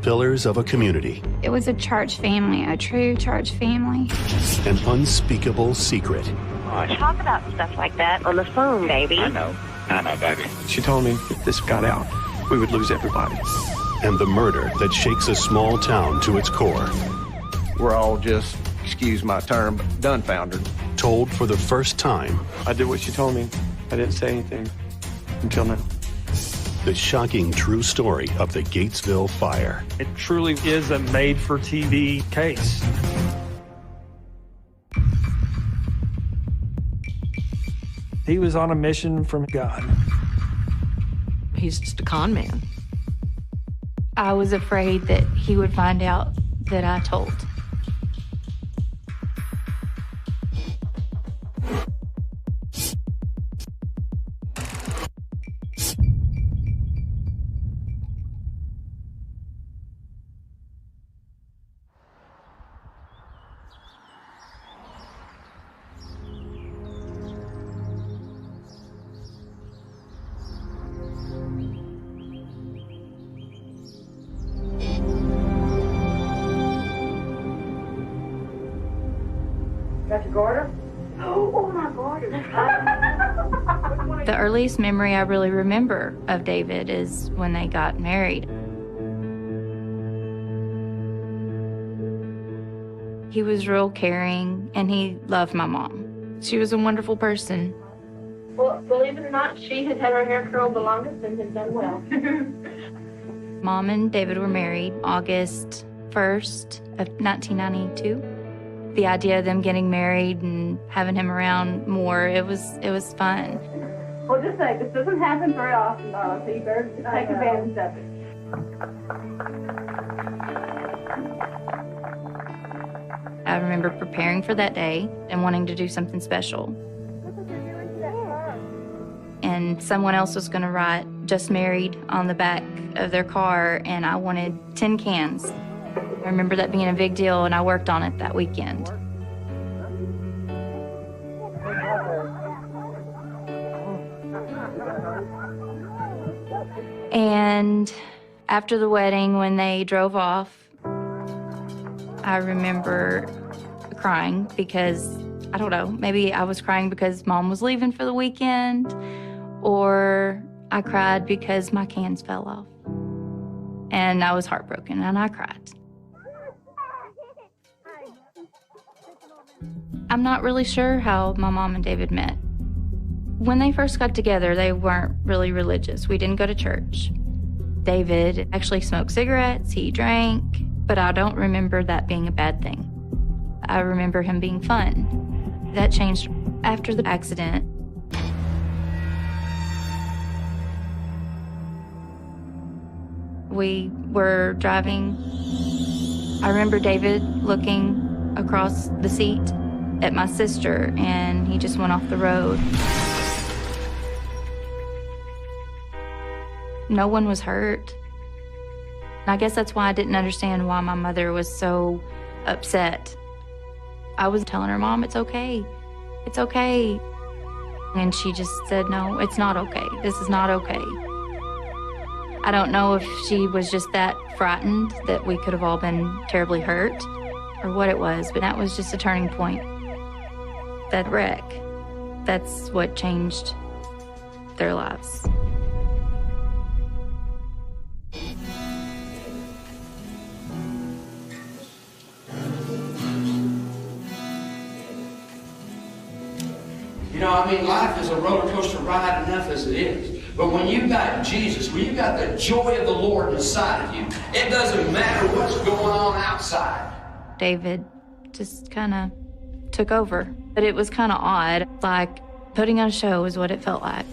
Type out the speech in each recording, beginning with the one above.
pillars of a community. It was a church family, a true church family. An unspeakable secret. Talk about stuff like that on the phone, baby. I know, baby. She told me if this got out, we would lose everybody. And the murder that shakes a small town to its core. We're all just, excuse my term, dumbfounded. Told for the first time. I did what she told me. I didn't say anything until now. The shocking true story of the Gatesville fire. It truly is a made-for-TV case. He was on a mission from God. He's just a con man. I was afraid that he would find out that I told. Got your garter? Oh, my garter. The earliest memory I really remember of David is when they got married. He was real caring, and he loved my mom. She was a wonderful person. Well, believe it or not, she had had her hair curled the longest and had done well. Mom and David were married August 1st of 1992. The idea of them getting married and having him around more, it was fun. Well, just say, this doesn't happen very often, Darla, so you better take advantage of it. I remember preparing for that day and wanting to do something special. And someone else was going to write "just married" on the back of their car, and I wanted 10 cans. I remember that being a big deal, and I worked on it that weekend. And after the wedding, when they drove off, I remember crying because, I don't know, maybe I was crying because Mom was leaving for the weekend, or I cried because my cans fell off. And I was heartbroken, and I cried. I'm not really sure how my mom and David met. When they first got together, they weren't really religious. We didn't go to church. David actually smoked cigarettes, he drank, but I don't remember that being a bad thing. I remember him being fun. That changed after the accident. We were driving. I remember David looking across the seat at my sister, and he just went off the road. No one was hurt. I guess that's why I didn't understand why my mother was so upset. I was telling her, "Mom, it's okay. It's okay." And she just said, "No, it's not okay. This is not okay." I don't know if she was just that frightened that we could have all been terribly hurt or what it was, but that was just a turning point. That wreck, that's what changed their lives. You know, I mean, life is a roller coaster ride enough as it is. But when you've got Jesus, when you've got the joy of the Lord inside of you, it doesn't matter what's going on outside. David just kind of took over. But it was kind of odd. Like, putting on a show is what it felt like.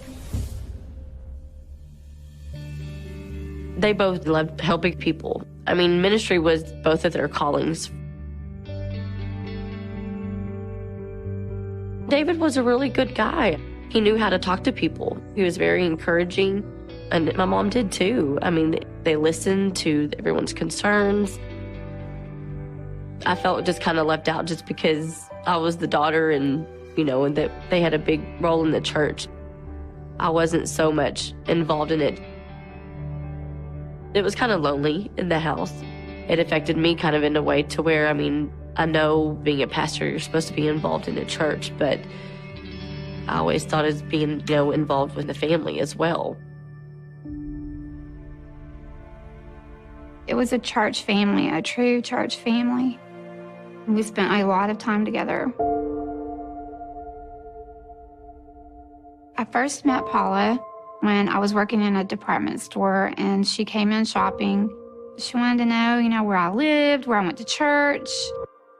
They both loved helping people. I mean, ministry was both of their callings. David was a really good guy. He knew how to talk to people. He was very encouraging, and my mom did too. I mean, they listened to everyone's concerns. I felt just kind of left out just because I was the daughter and, you know, and that they had a big role in the church. I wasn't so much involved in it. It was kind of lonely in the house. It affected me kind of in a way to where, I mean, I know being a pastor, you're supposed to be involved in a church, but I always thought as being, involved with the family as well. It was a church family, a true church family. We spent a lot of time together. I first met Paula when I was working in a department store, and she came in shopping. She wanted to know, where I lived, where I went to church.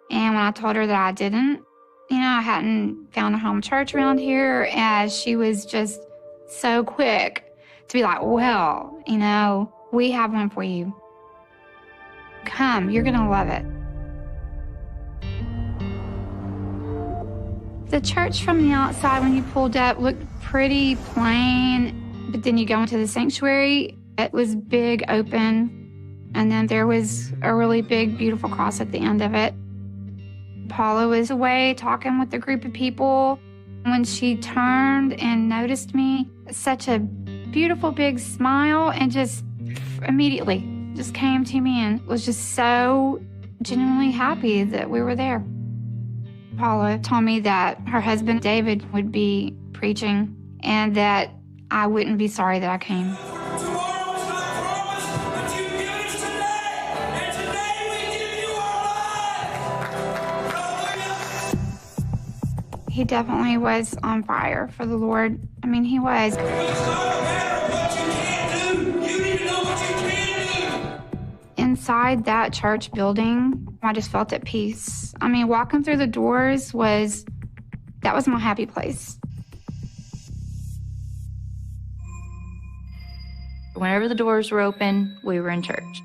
And when I told her that I didn't, I hadn't found a home church around here, and she was just so quick to be like, well, we have one for you. Come, you're gonna love it. The church from the outside, when you pulled up, looked pretty plain, but then you go into the sanctuary, it was big, open, and then there was a really big, beautiful cross at the end of it. Paula was away talking with a group of people. When she turned and noticed me, such a beautiful, big smile, and just immediately just came to me and was just so genuinely happy that we were there. Paula told me that her husband, David, would be preaching and that I wouldn't be sorry that I came. He definitely was on fire for the Lord. I mean, he was. Inside that church building, I just felt at peace. I mean, walking through the doors was my happy place. Whenever the doors were open, we were in church.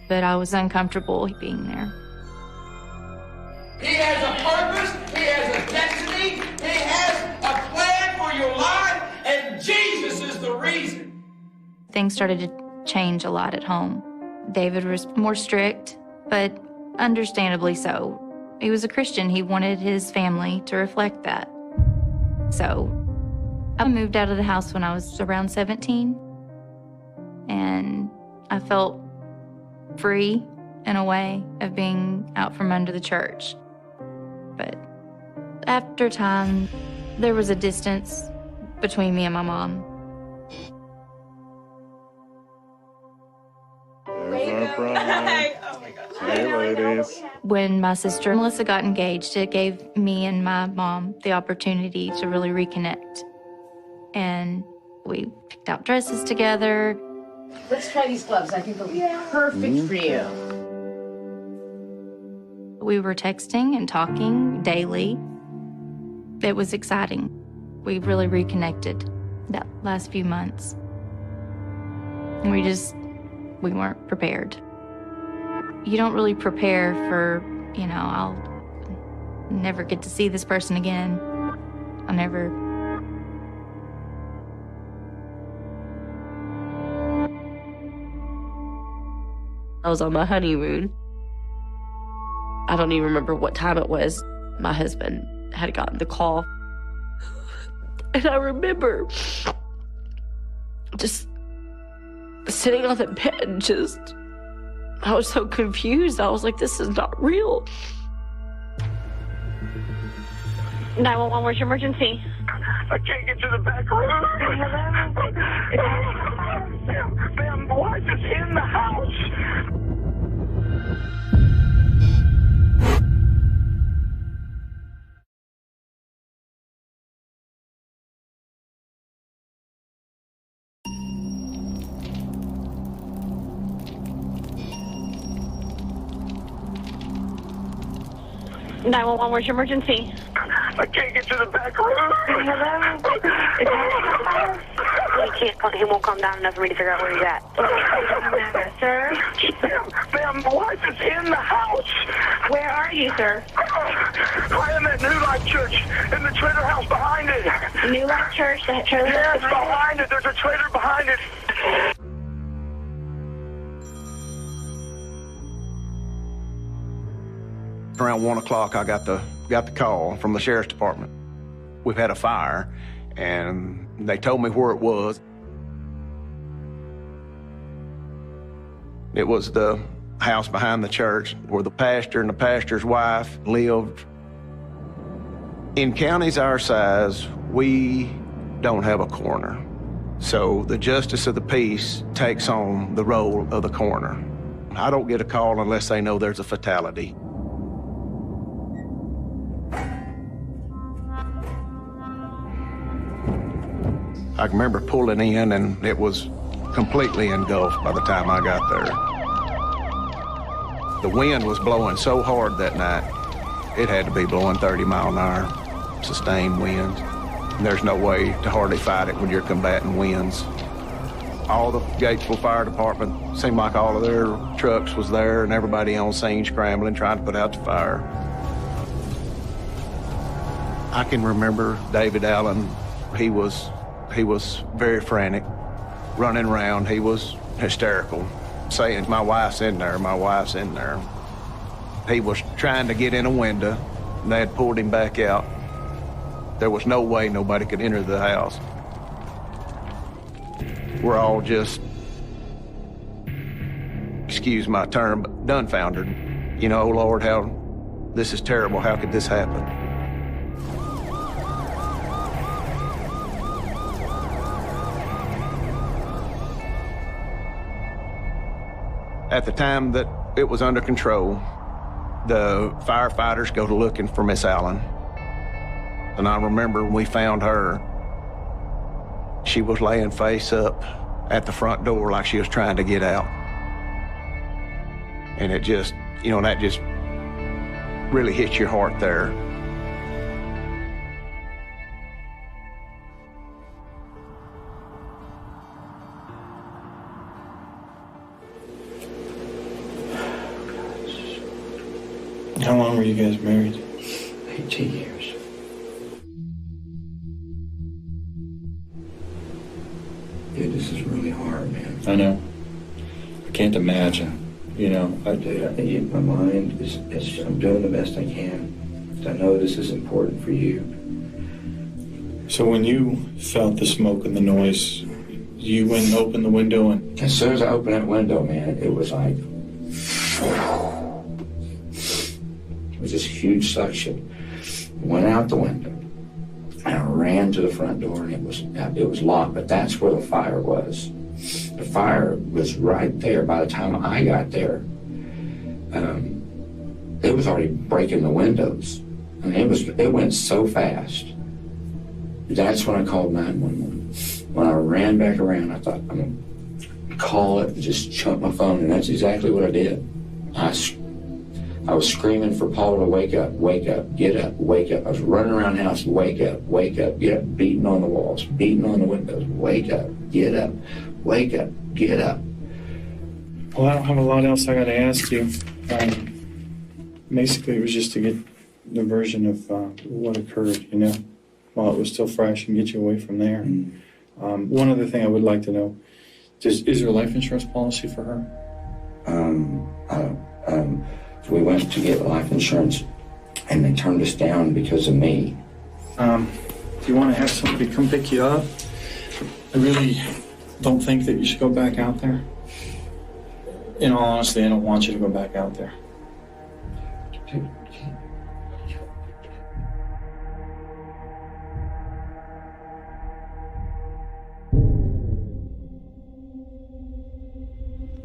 But I was uncomfortable being there. He has a purpose, he has a destiny, he has a plan for your life, and Jesus is the reason. Things started to change a lot at home. David was more strict, but understandably so. He was a Christian. He wanted his family to reflect that. So I moved out of the house when I was around 17, and I felt free in a way of being out from under the church. But after time, there was a distance between me and my mom. Hey, ladies. When my sister Melissa got engaged, it gave me and my mom the opportunity to really reconnect. And we picked out dresses together. Let's try these gloves. I think they'll be perfect for you. We were texting and talking daily. It was exciting. We really reconnected that last few months. And we weren't prepared. You don't really prepare for, I'll never get to see this person again. I'll never. I was on my honeymoon. I don't even remember what time it was. My husband had gotten the call. And I remember just sitting on the bed and I was so confused. I was like, this is not real. 911, where's your emergency? I can't get to the back room. Ma'am, my wife is in the house. 911, where's your emergency? I can't get to the back room. He won't calm down enough for me to figure out where he's at. Sir? Ma'am, my wife is in the house. Where are you, sir? I am at New Life Church, in the trailer house behind it. New Life Church, the trailer house behind it? There's a trailer behind it. Around 1 o'clock, I got the call from the sheriff's department. We've had a fire, and they told me where it was. It was the house behind the church where the pastor and the pastor's wife lived. In counties our size, we don't have a coroner. So the justice of the peace takes on the role of the coroner. I don't get a call unless they know there's a fatality. I remember pulling in and it was completely engulfed by the time I got there. The wind was blowing so hard that night, it had to be blowing 30 mile an hour, sustained winds. And there's no way to hardly fight it when you're combating winds. All the Gatesville Fire Department, seemed like all of their trucks was there and everybody on scene scrambling, trying to put out the fire. I can remember David Allen. He was very frantic, running around. He was hysterical, saying, "My wife's in there, my wife's in there." He was trying to get in a window, and they had pulled him back out. There was no way nobody could enter the house. We're all just, excuse my term, but dumbfounded. You know, oh Lord, how this is terrible. How could this happen? At the time that it was under control, the firefighters go to looking for Miss Allen. And I remember when we found her, she was laying face up at the front door like she was trying to get out. And it just, you know, that just really hits your heart there. How long were you guys married? 18 years. Yeah, this is really hard, man. I know. I can't imagine, you know. My mind is I'm doing the best I can. I know this is important for you. So when you felt the smoke and the noise, you went and opened the window and... As soon as I opened that window, man, it was like... It was this huge suction. Went out the window. And I ran to the front door, and it was locked, but that's where the fire was. The fire was right there. By the time I got there, it was already breaking the windows. I mean, it went so fast. That's when I called 911. When I ran back around, I thought, I'm going to call it and just chunk my phone, and that's exactly what I did. I was screaming for Paula to wake up, get up, wake up. I was running around the house, wake up, get up, beating on the walls, beating on the windows, wake up, get up, get up. Well, I don't have a lot else I got to ask you. Basically, it was just to get the version of what occurred, you know, while it was still fresh and get you away from there. One other thing I would like to know, is there a life insurance policy for her? So we went to get life insurance, and they turned us down because of me. Do you want to have somebody come pick you up? I really don't think that you should go back out there. In all honesty, I don't want you to go back out there.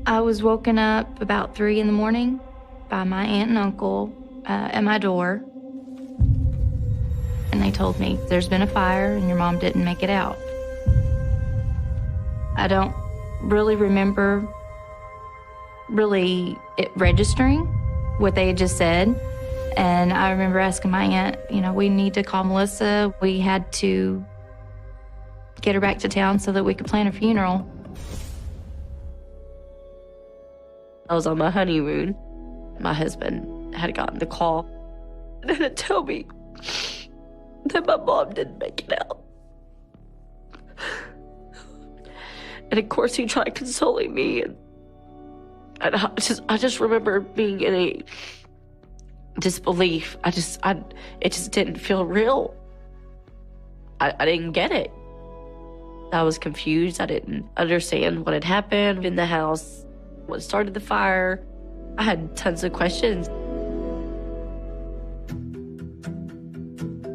I was woken up about 3 in the morning by my aunt and uncle at my door. And they told me, there's been a fire and your mom didn't make it out. I don't really remember it registering what they had just said. And I remember asking my aunt, you know, we need to call Melissa. We had to get her back to town so that we could plan a funeral. I was on my honeymoon. My husband had gotten the call and had told me that my mom didn't make it out. And of course he tried consoling me, and I just remember being in a disbelief. It just didn't feel real. I didn't get it. I was confused. I didn't understand what had happened in the house. What started the fire? I had tons of questions.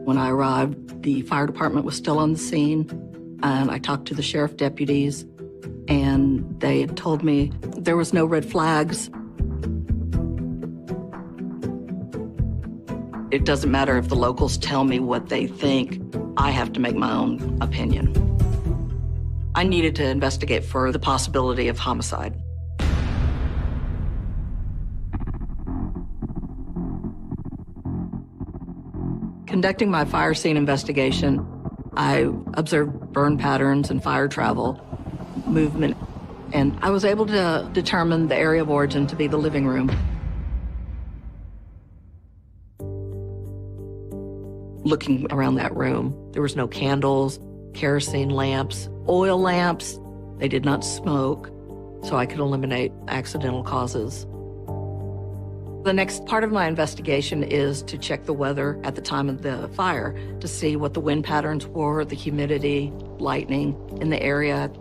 When I arrived, the fire department was still on the scene, and I talked to the sheriff deputies, and they had told me there was no red flags. It doesn't matter if the locals tell me what they think. I have to make my own opinion. I needed to investigate for the possibility of homicide. Conducting my fire scene investigation, I observed burn patterns and fire travel, movement, and I was able to determine the area of origin to be the living room. Looking around that room, there was no candles, kerosene lamps, oil lamps. They did not smoke, so I could eliminate accidental causes. The next part of my investigation is to check the weather at the time of the fire to see what the wind patterns were, the humidity, lightning in the area.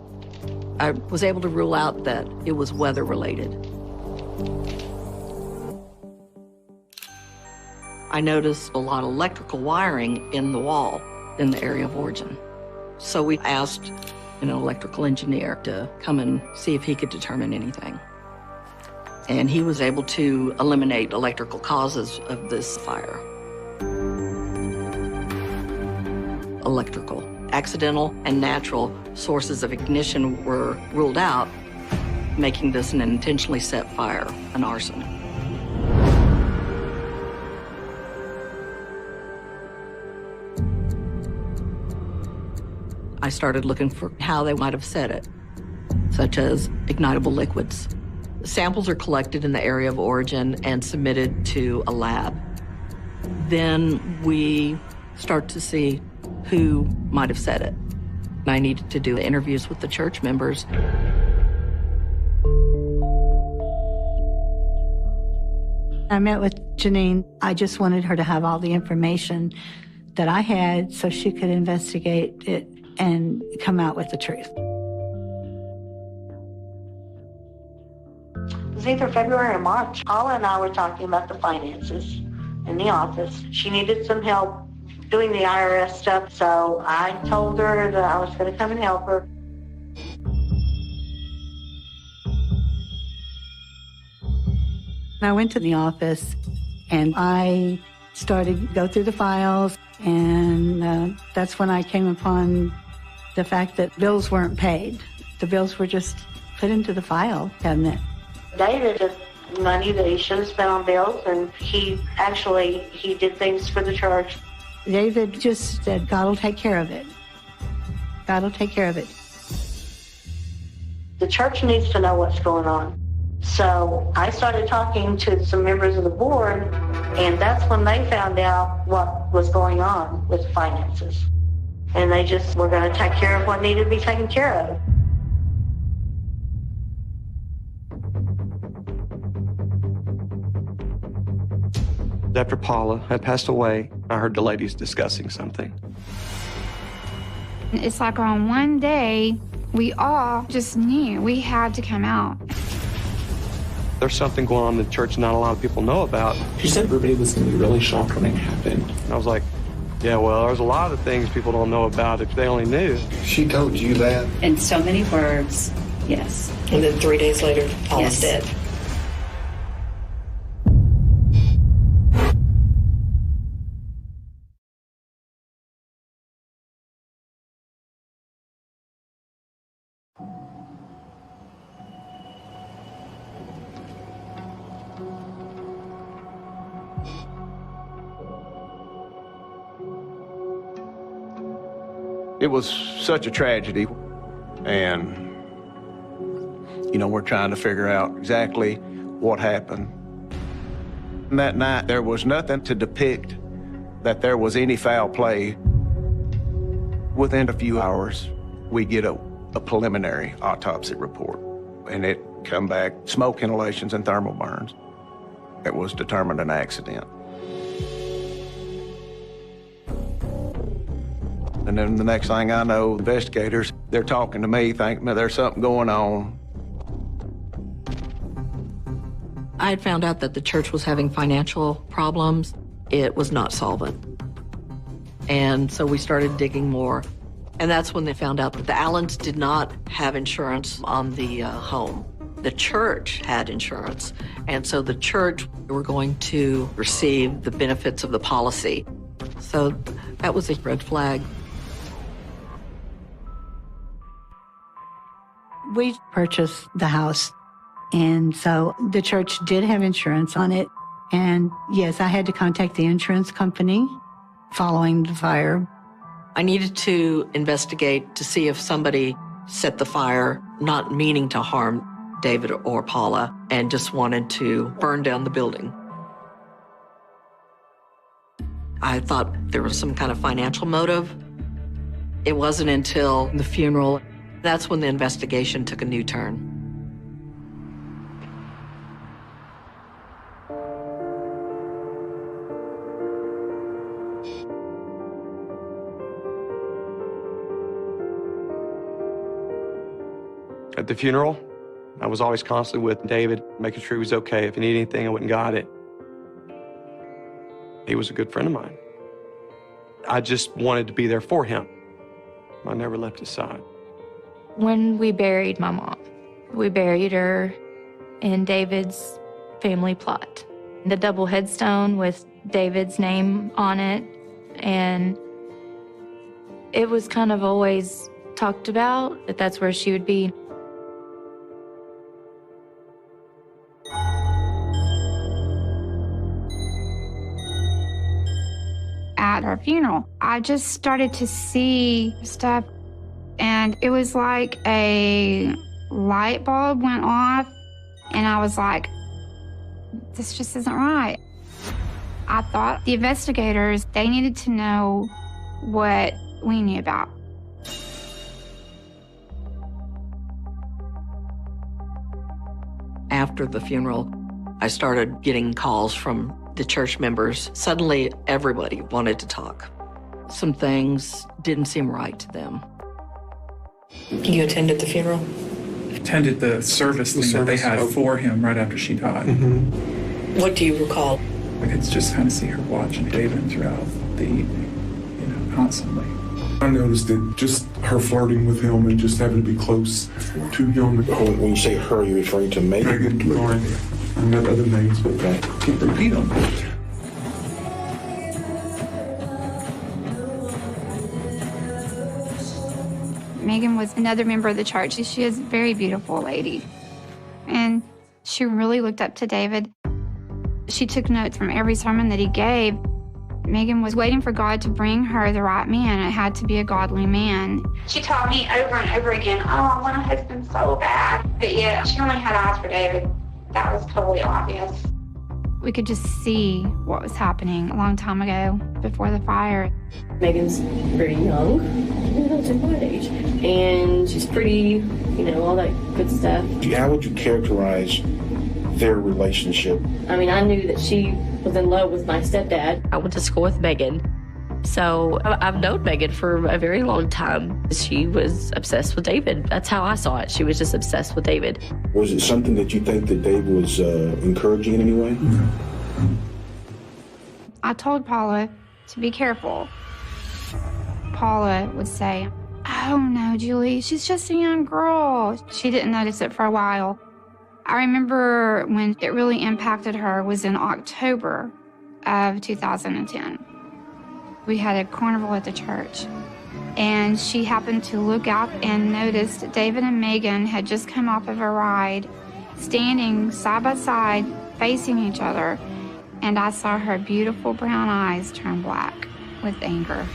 I was able to rule out that it was weather related. I noticed a lot of electrical wiring in the wall in the area of origin. So we asked an electrical engineer to come and see if he could determine anything. And he was able to eliminate electrical causes of this fire. Electrical, accidental, and natural sources of ignition were ruled out, making this an intentionally set fire, an arson. I started looking for how they might have set it, such as ignitable liquids. Samples are collected in the area of origin and submitted to a lab. Then we start to see who might have set it. I needed to do interviews with the church members. I met with Janine. I just wanted her to have all the information that I had so she could investigate it and come out with the truth. It was either February or March. Paula and I were talking about the finances in the office. She needed some help doing the IRS stuff, so I told her that I was going to come and help her. I went to the office and I started to go through the files, and that's when I came upon the fact that bills weren't paid. The bills were just put into the file cabinet. David took money that he should have spent on bills, and he did things for the church. David just said, God will take care of it. God will take care of it. The church needs to know what's going on. So I started talking to some members of the board, and that's when they found out what was going on with finances. And they just were going to take care of what needed to be taken care of. After Paula had passed away, I heard the ladies discussing something. It's like on one day, we all just knew we had to come out. There's something going on in the church not a lot of people know about. She said everybody was going to be really shocked when it happened. And I was like, yeah, well, there's a lot of things people don't know about if they only knew. She told you that? In so many words, yes. And then 3 days later, Paula's dead. It was such a tragedy, and, you know, we're trying to figure out exactly what happened. And that night, there was nothing to depict that there was any foul play. Within a few hours, we get a preliminary autopsy report, and it come back smoke inhalations and thermal burns. It was determined an accident. And then the next thing I know, investigators, they're talking to me, thinking there's something going on. I had found out that the church was having financial problems. It was not solvent. And so we started digging more. And that's when they found out that the Allens did not have insurance on the home. The church had insurance. And so the church were going to receive the benefits of the policy. So that was a red flag. We purchased the house, and so the church did have insurance on it. And yes, I had to contact the insurance company following the fire. I needed to investigate to see if somebody set the fire, not meaning to harm David or Paula, and just wanted to burn down the building. I thought there was some kind of financial motive. It wasn't until the funeral, that's when the investigation took a new turn. At the funeral, I was always constantly with David, making sure he was okay. If he needed anything, I went and got it. He was a good friend of mine. I just wanted to be there for him. I never left his side. When we buried my mom, we buried her in David's family plot. The double headstone with David's name on it, and it was kind of always talked about that that's where she would be. At her funeral, I just started to see stuff, and it was like a light bulb went off, and I was like, this just isn't right. I thought the investigators, they needed to know what we knew about. After the funeral, I started getting calls from the church members. Suddenly, everybody wanted to talk. Some things didn't seem right to them. You attended the funeral? Attended the service that they had for him right after she died. What do you recall? It's just kind of see her watching David throughout the evening, constantly. I noticed that just her flirting with him and just having to be close to him. When you say her, you're referring to Megan? Megan, Lauren. I have other names, but I can't repeat them. Megan was another member of the church. She is a very beautiful lady, and she really looked up to David. She took notes from every sermon that he gave. Megan was waiting for God to bring her the right man. It had to be a godly man. She taught me over and over again, oh, I want a husband so bad. But yeah, she only had eyes for David. That was totally obvious. We could just see what was happening a long time ago before the fire. Megan's very young, to my age, and she's pretty, all that good stuff. How would you characterize their relationship? I mean, I knew that she was in love with my stepdad. I went to school with Megan, so I've known Megan for a very long time. She was obsessed with David. That's how I saw it. She was just obsessed with David. Was it something that you think that David was encouraging in any way? I told Paula to be careful. Paula would say, oh no, Julie, she's just a young girl. She didn't notice it for a while. I remember when it really impacted her was in October of 2010. We had a carnival at the church, and she happened to look out and noticed David and Megan had just come off of a ride, standing side by side, facing each other, and I saw her beautiful brown eyes turn black with anger.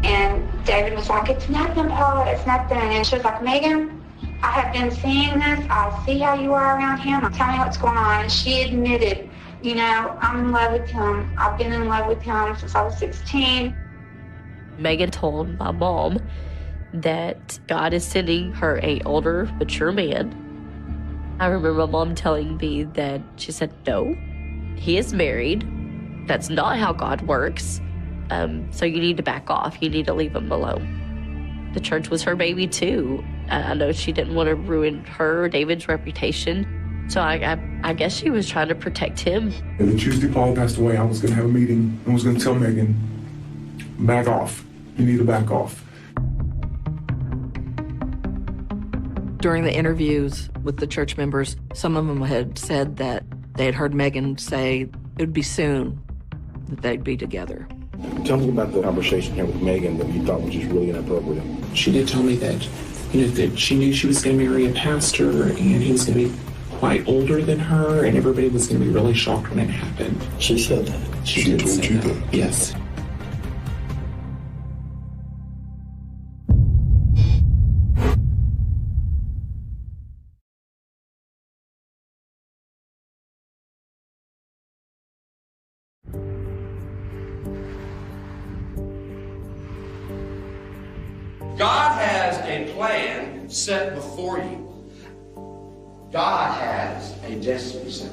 And David was like, it's nothing, Paula, it's nothing. And she was like, Megan, I have been seeing this. I see how you are around him. Tell me what's going on. And she admitted, I'm in love with him. I've been in love with him since I was 16. Megan told my mom that God is sending her an older, mature man. I remember my mom telling me that she said, no, he is married. That's not how God works. So you need to back off. You need to leave him alone. The church was her baby too. I know she didn't want to ruin her or David's reputation. So I guess she was trying to protect him. And the Tuesday Paula passed away, I was going to have a meeting and was going to tell Megan, back off. You need to back off. During the interviews with the church members, some of them had said that they had heard Megan say it would be soon that they'd be together. Tell me about the conversation here with Megan that you thought was just really inappropriate. She did tell me that, that she knew she was going to marry a pastor and he was going to be quite older than her, and everybody was going to be really shocked when it happened. She said that. She did say that. Yes. God has a plan set before you. God has a destiny set.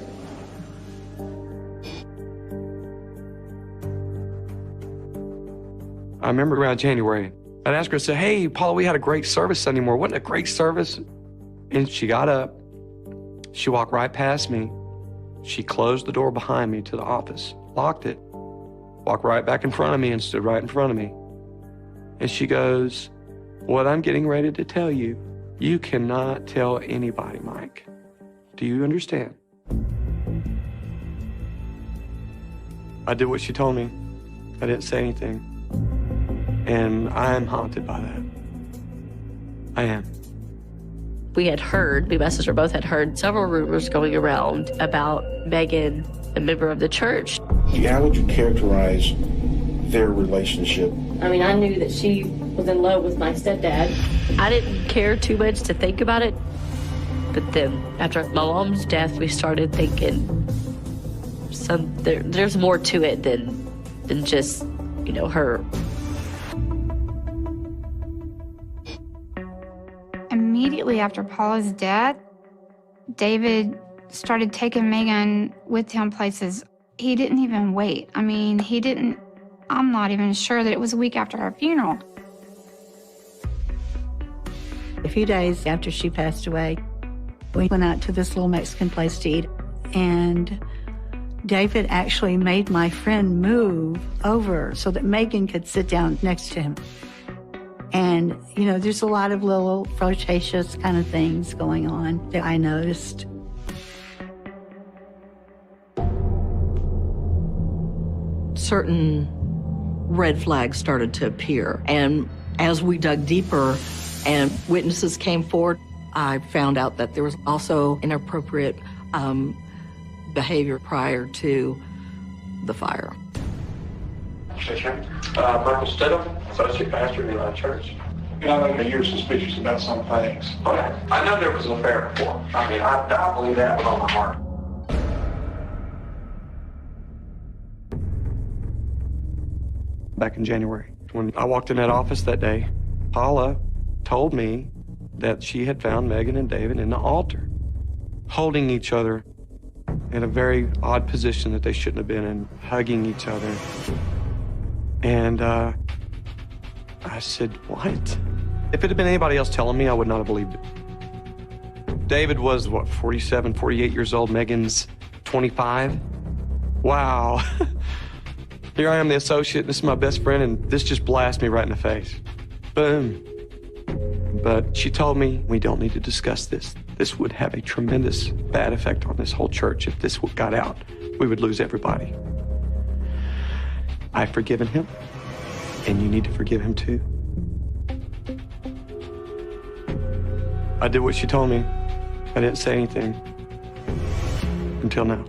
I remember around January, I'd ask her, I said, hey, Paula, we had a great service Sunday morning. Wasn't it a great service? And she got up. She walked right past me. She closed the door behind me to the office, locked it, walked right back in front of me and stood right in front of me. And she goes, what I'm getting ready to tell you, you cannot tell anybody, Mike. Do you understand? I did what she told me. I didn't say anything. And I am haunted by that. I am. We had heard, me and my sister both had heard several rumors going around about Megan, a member of the church. How would you characterize their relationship? I mean, I knew that she was in love with my stepdad. I didn't care too much to think about it. But then after my mom's death, we started thinking there's more to it than just, her. Immediately after Paula's death, David started taking Megan with him places. He didn't even wait. I mean, I'm not even sure that it was a week after her funeral. A few days after she passed away, we went out to this little Mexican place to eat, and David actually made my friend move over so that Megan could sit down next to him. And, there's a lot of little flirtatious kind of things going on that I noticed. Certain red flags started to appear, and as we dug deeper and witnesses came forward, I found out that there was also inappropriate behavior prior to the fire. Michael Stidham, associate pastor in our church. I know you're suspicious about some things. Okay. I know there was an affair before. I mean, I believe that with all my heart. Back in January, when I walked in that office that day, Paula told me that she had found Megan and David in the altar, holding each other in a very odd position that they shouldn't have been in, hugging each other. And I said, what? If it had been anybody else telling me, I would not have believed it. David was, 47, 48 years old. Megan's 25. Wow. Here I am, the associate, this is my best friend, and this just blasted me right in the face. Boom. But she told me, we don't need to discuss this. This would have a tremendous bad effect on this whole church. If this got out, we would lose everybody. I've forgiven him, and you need to forgive him too. I did what she told me. I didn't say anything until now.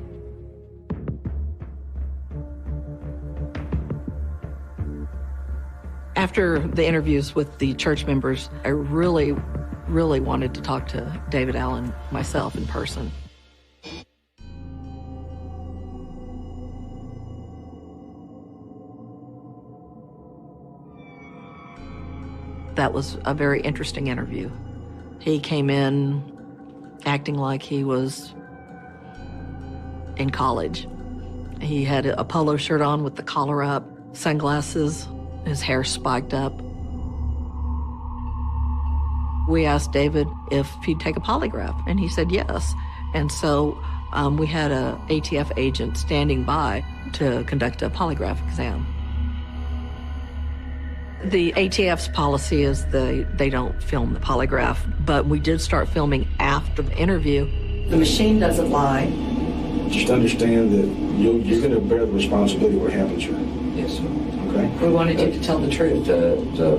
After the interviews with the church members, I really wanted to talk to David Allen myself in person. That was a very interesting interview. He came in acting like he was in college. He had a polo shirt on with the collar up, sunglasses, his hair spiked up. We asked David if he'd take a polygraph, and he said yes. And so we had a ATF agent standing by to conduct a polygraph exam. The ATF's policy is they don't film the polygraph, but we did start filming after the interview. The machine doesn't lie. Just understand that you're going to bear the responsibility of what happens here. Yes, sir. Okay? We wanted you to tell the truth.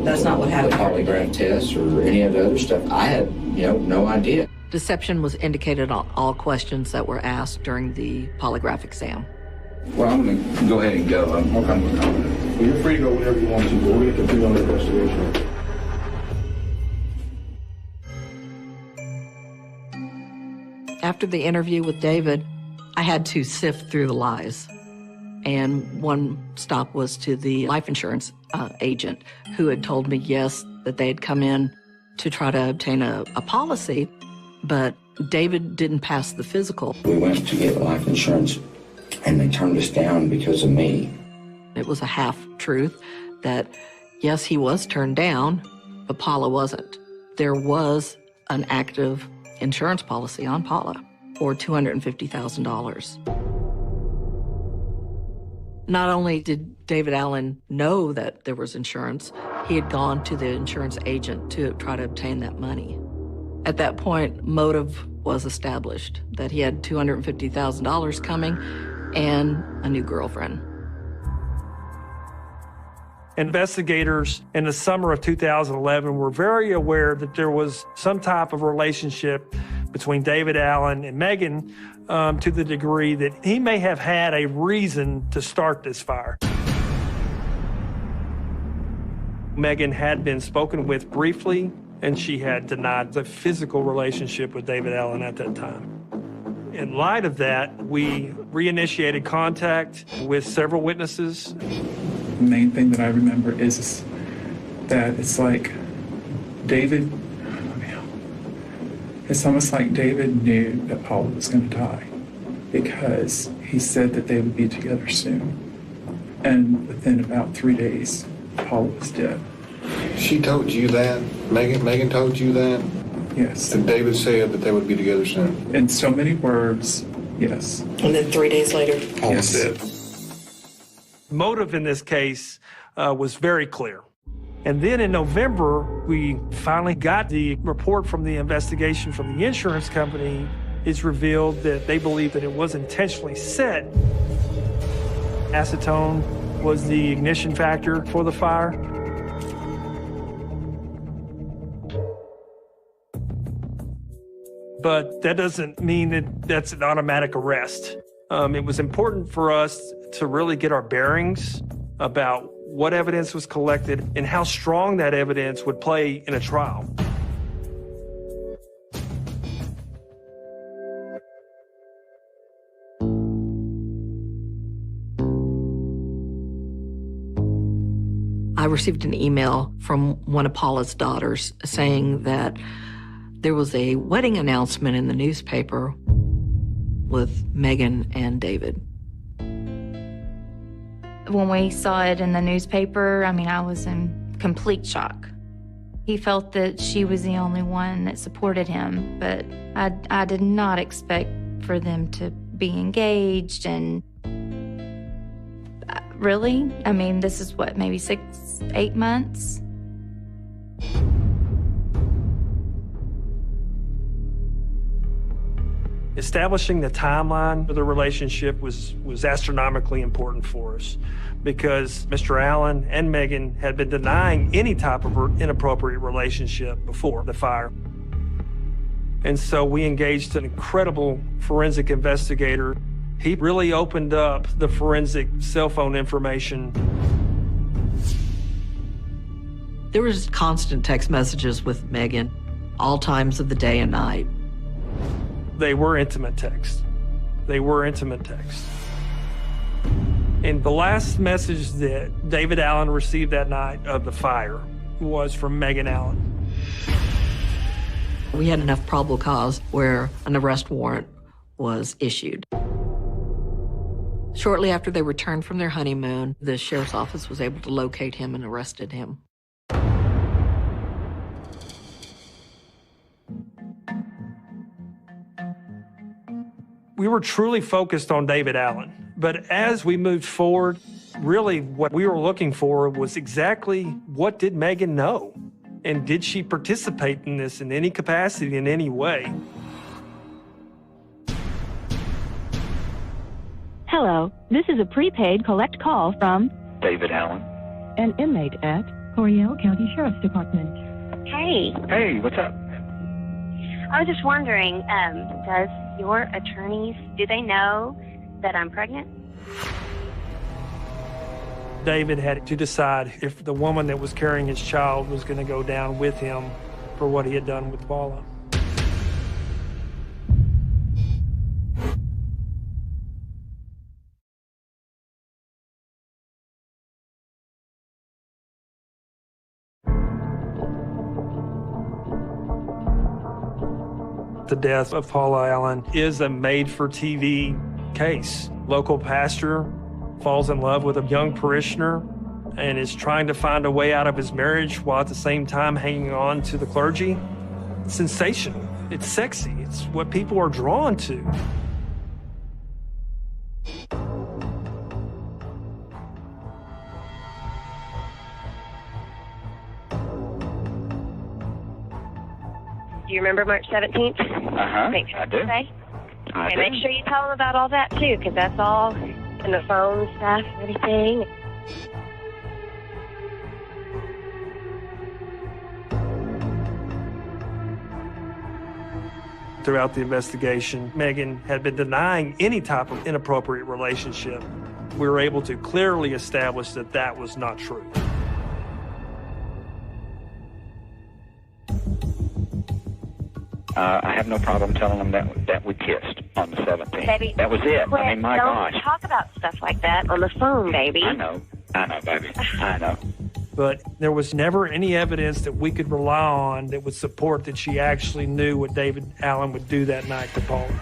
That's not what happened. The polygraph test or any of the other stuff, I had, no idea. Deception was indicated on all questions that were asked during the polygraph exam. Well, I'm going to go ahead and go. Well, you're free to go whenever you want to, but we're going to continue on the investigation. After the interview with David, I had to sift through the lies. And one stop was to the life insurance agent who had told me, yes, that they had come in to try to obtain a policy, but David didn't pass the physical. We went to get life insurance, and they turned us down because of me. It was a half-truth that, yes, he was turned down, but Paula wasn't. There was an active insurance policy on Paula for $250,000. Not only did David Allen know that there was insurance, he had gone to the insurance agent to try to obtain that money. At that point, motive was established, that he had $250,000 coming and a new girlfriend. Investigators in the summer of 2011 were very aware that there was some type of relationship between David Allen and Megan to the degree that he may have had a reason to start this fire. Megan had been spoken with briefly, and she had denied the physical relationship with David Allen at that time. In light of that, we reinitiated contact with several witnesses. The main thing that I remember is that it's like David, it's almost like David knew that Paula was going to die because he said that they would be together soon. And within about 3 days, Paula was dead. She told you that? Megan told you that? Yes. And David said that they would be together soon? In so many words, yes. And then 3 days later, Paula said. Motive in this case was very clear. And then in November, we finally got the report from the investigation from the insurance company. It's revealed that they believe that it was intentionally set. Acetone was the ignition factor for the fire. But that doesn't mean that that's an automatic arrest. It was important for us to really get our bearings about what evidence was collected and how strong that evidence would play in a trial. I received an email from one of Paula's daughters saying that there was a wedding announcement in the newspaper with Megan and David. When we saw it in the newspaper, I was in complete shock. He felt that she was the only one that supported him, but I did not expect for them to be engaged and really? This is what, maybe 6-8 months? Establishing the timeline of the relationship was astronomically important for us because Mr. Allen and Megan had been denying any type of inappropriate relationship before the fire. And so we engaged an incredible forensic investigator. He really opened up the forensic cell phone information. There was constant text messages with Megan, all times of the day and night. They were intimate texts. They were intimate texts. And the last message that David Allen received that night of the fire was from Megan Allen. We had enough probable cause where an arrest warrant was issued. Shortly after they returned from their honeymoon, the sheriff's office was able to locate him and arrested him. We were truly focused on David Allen. But as we moved forward, really what we were looking for was exactly what did Megan know? And did she participate in this in any capacity, in any way? Hello, this is a prepaid collect call from David Allen, an inmate at Coryell County Sheriff's Department. Hey. Hey, what's up? I was just wondering, does your attorneys, do they know that I'm pregnant? David had to decide if the woman that was carrying his child was going to go down with him for what he had done with Paula. The death of Paula Allen is a made-for-TV case. Local pastor falls in love with a young parishioner and is trying to find a way out of his marriage while at the same time hanging on to the clergy. It's sensational. It's sexy. It's what people are drawn to. Do you remember March 17th? Uh-huh, Make sure I do. Say. I And do. make sure you tell them about all that, too, because that's all in the phone stuff and everything. Throughout the investigation, Megan had been denying any type of inappropriate relationship. We were able to clearly establish that that was not true. I have no problem telling them that we kissed on the 17th. Baby, that was it. quit. I mean, my Don't gosh. talk about stuff like that on the phone, baby. I know, baby. I know. But there was never any evidence that we could rely on that would support that she actually knew what David Allen would do that night to Paula.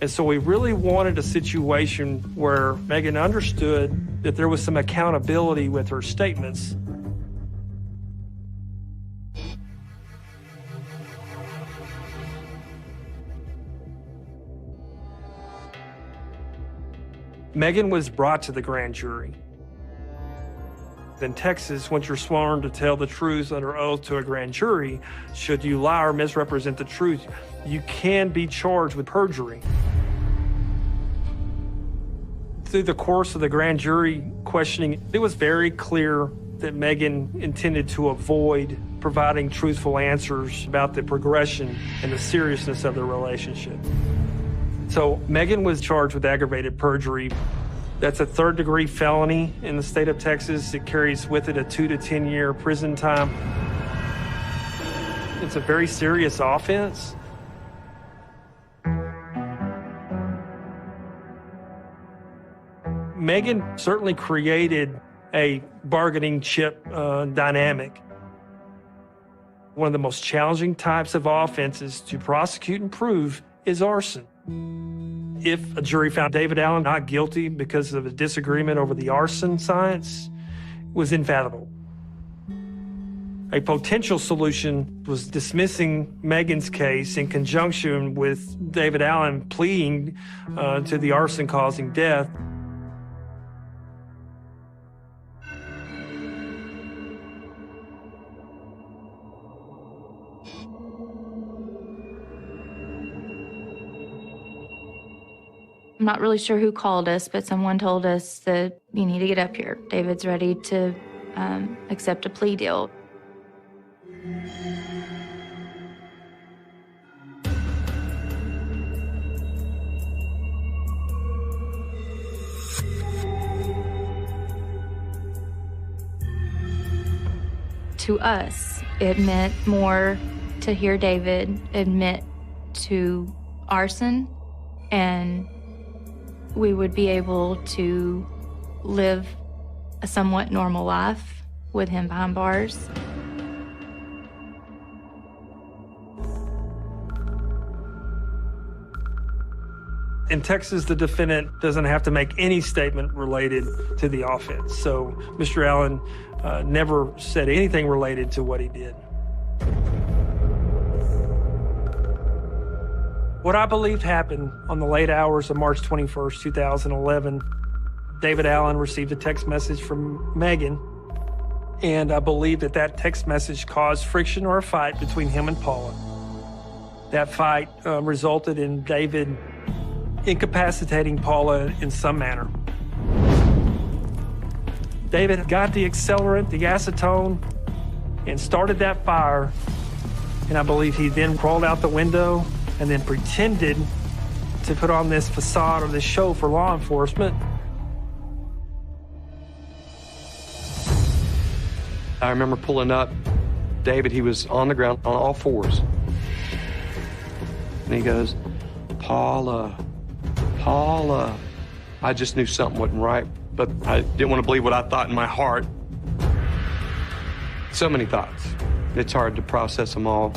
And so we really wanted a situation where Megan understood that there was some accountability with her statements. Megan was brought to the grand jury. In Texas, once you're sworn to tell the truth under oath to a grand jury, should you lie or misrepresent the truth, you can be charged with perjury. Through the course of the grand jury questioning, it was very clear that Megan intended to avoid providing truthful answers about the progression and the seriousness of their relationship. So Megan was charged with aggravated perjury. That's a third-degree felony in the state of Texas. It carries with it a 2 to 10-year prison time. It's a very serious offense. Megan certainly created a bargaining chip dynamic. One of the most challenging types of offenses to prosecute and prove is arson. If a jury found David Allen not guilty because of a disagreement over the arson science, it was inevitable. A potential solution was dismissing Megan's case in conjunction with David Allen pleading to the arson causing death. I'm not really sure who called us, but someone told us that you need to get up here. David's ready to accept a plea deal. To us, it meant more to hear David admit to arson, and we would be able to live a somewhat normal life with him behind bars. In Texas, the defendant doesn't have to make any statement related to the offense. So Mr. Allen never said anything related to what he did. What I believe happened on the late hours of March 21st, 2011, David Allen received a text message from Megan, and I believe that that text message caused friction or a fight between him and Paula. That fight resulted in David incapacitating Paula in some manner. David got the accelerant, the acetone, and started that fire, and I believe he then crawled out the window and then pretended to put on this facade or this show for law enforcement. I remember pulling up. David, he was on the ground on all fours. And he goes, Paula, Paula. I just knew something wasn't right, but I didn't want to believe what I thought in my heart. So many thoughts. It's hard to process them all.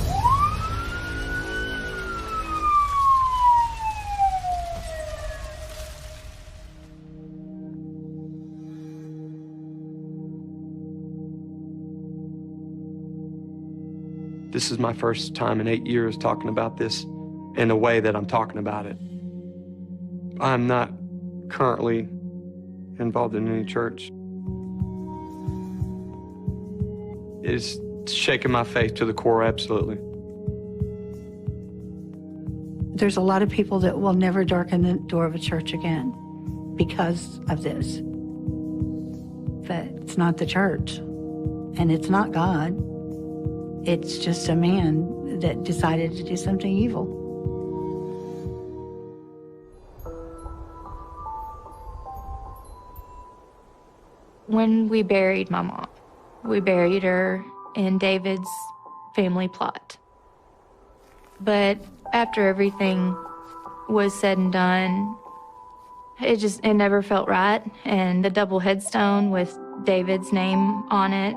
This is my first time in 8 years talking about this in the way that I'm talking about it. I'm not currently involved in any church. It's shaking my faith to the core, absolutely. There's a lot of people that will never darken the door of a church again because of this. But it's not the church, and it's not God. It's just a man that decided to do something evil. When we buried my mom, we buried her in David's family plot. But after everything was said and done, it never felt right. And the double headstone with David's name on it,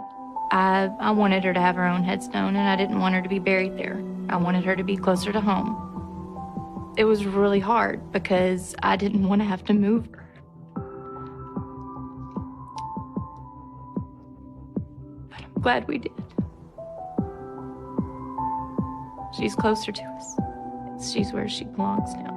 I wanted her to have her own headstone, and I didn't want her to be buried there. I wanted her to be closer to home. It was really hard because I didn't want to have to move her. But I'm glad we did. She's closer to us. She's where she belongs now.